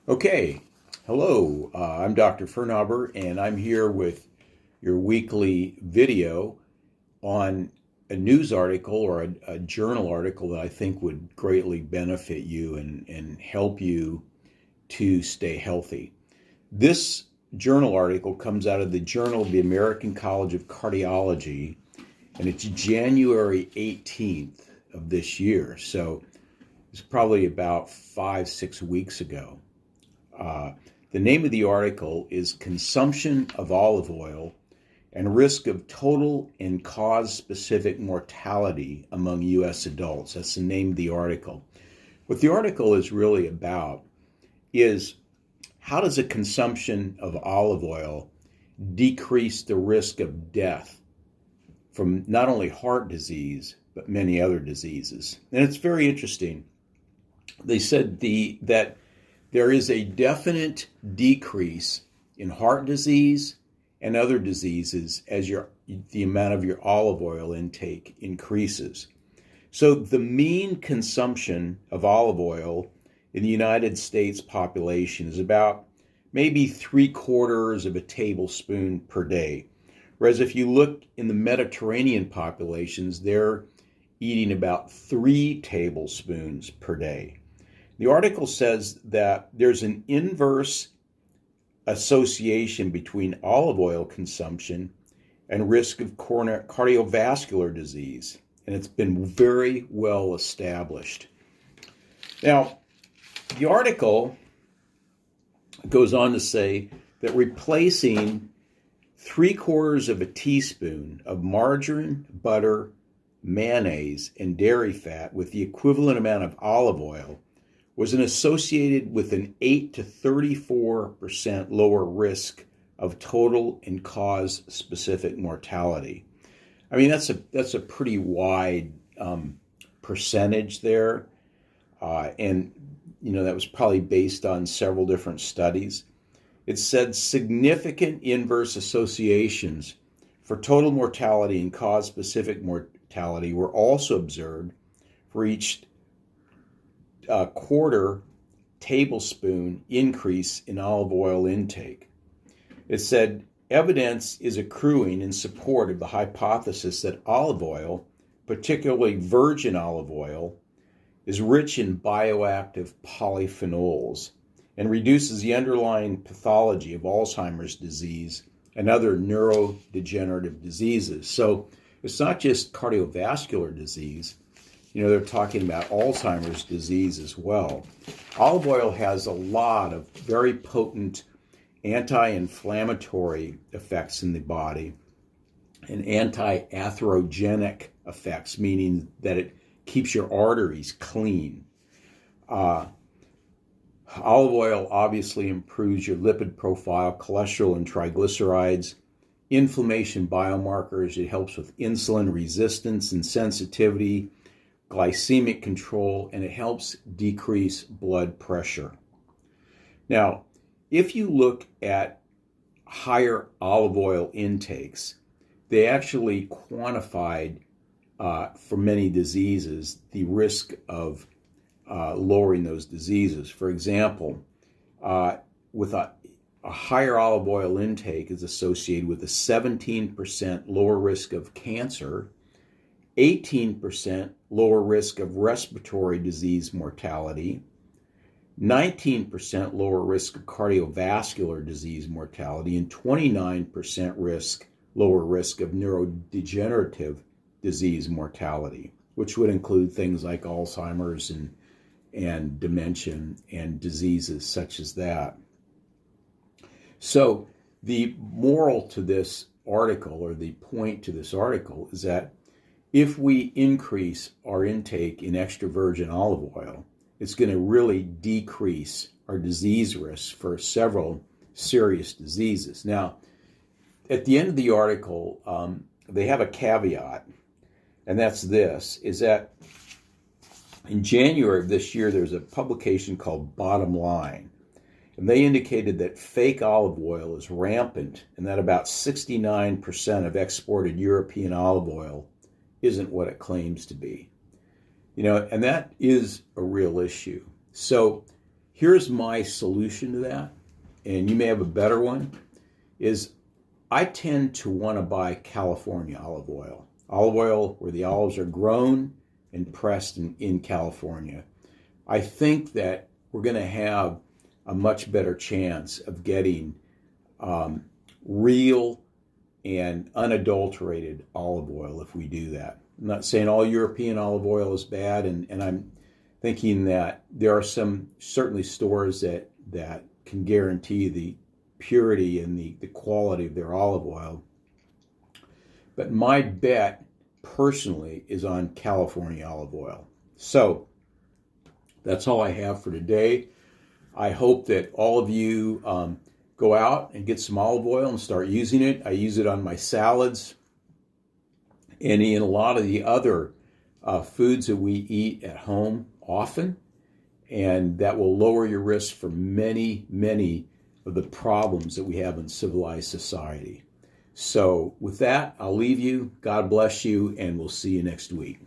Okay, hello, I'm Dr. Firnhaber, and I'm here with your weekly video on a news article or a journal article that I think would greatly benefit you and help you to stay healthy. This journal article comes out of the Journal of the American College of Cardiology, and it's January 18th of this year, so it's probably about 5, 6 weeks ago. Uh, the name of the article is Consumption of Olive Oil and Risk of Total and Cause-Specific Mortality Among U.S. Adults. That's the name of the article. What the article is really about is how does a consumption of olive oil decrease the risk of death from not only heart disease, but many other diseases. And it's very interesting. They said that there is a definite decrease in heart disease and other diseases as the amount of your olive oil intake increases. So the mean consumption of olive oil in the United States population is about maybe 3/4 of a tablespoon per day. Whereas if you look in the Mediterranean populations, they're eating about 3 tablespoons per day. The article says that there's an inverse association between olive oil consumption and risk of cardiovascular disease, and it's been very well established. Now, the article goes on to say that replacing 3/4 of a teaspoon of margarine, butter, mayonnaise, and dairy fat with the equivalent amount of olive oil was associated with an 8 to 34% lower risk of total and cause-specific mortality. I mean, that's a pretty wide percentage there, and that was probably based on several different studies. It said significant inverse associations for total mortality and cause-specific mortality were also observed for each quarter tablespoon increase in olive oil intake. It said evidence is accruing in support of the hypothesis that olive oil, particularly virgin olive oil, is rich in bioactive polyphenols and reduces the underlying pathology of Alzheimer's disease and other neurodegenerative diseases. So it's not just cardiovascular disease. They're talking about Alzheimer's disease as well. Olive oil has a lot of very potent anti-inflammatory effects in the body and anti-atherogenic effects, meaning that it keeps your arteries clean. Olive oil obviously improves your lipid profile, cholesterol and triglycerides, inflammation biomarkers. It helps with insulin resistance and sensitivity, glycemic control, and it helps decrease blood pressure. Now, if you look at higher olive oil intakes, they actually quantified for many diseases the risk of lowering those diseases. For example, with a higher olive oil intake is associated with a 17% lower risk of cancer, 18% lower risk of respiratory disease mortality, 19% lower risk of cardiovascular disease mortality, and 29% lower risk of neurodegenerative disease mortality, which would include things like Alzheimer's and dementia and diseases such as that. So the moral to this article, or the point to this article, is that if we increase our intake in extra virgin olive oil, it's going to really decrease our disease risk for several serious diseases. Now, at the end of the article, they have a caveat, and that's this, is that in January of this year, there's a publication called Bottom Line, and they indicated that fake olive oil is rampant and that about 69% of exported European olive oil isn't what it claims to be. And that is a real issue. So Here's my solution to that, and you may have a better one, is I tend to want to buy California olive oil. Olive oil where the olives are grown and pressed in California. I think that we're going to have a much better chance of getting real and unadulterated olive oil if we do that. I'm not saying all European olive oil is bad, and I'm thinking that there are some certainly stores that can guarantee the purity and the quality of their olive oil. But my bet personally is on California olive oil. So that's all I have for today. I hope that all of you go out and get some olive oil and start using it. I use it on my salads and in a lot of the other foods that we eat at home often, and that will lower your risk for many, many of the problems that we have in civilized society. So with that, I'll leave you. God bless you, and we'll see you next week.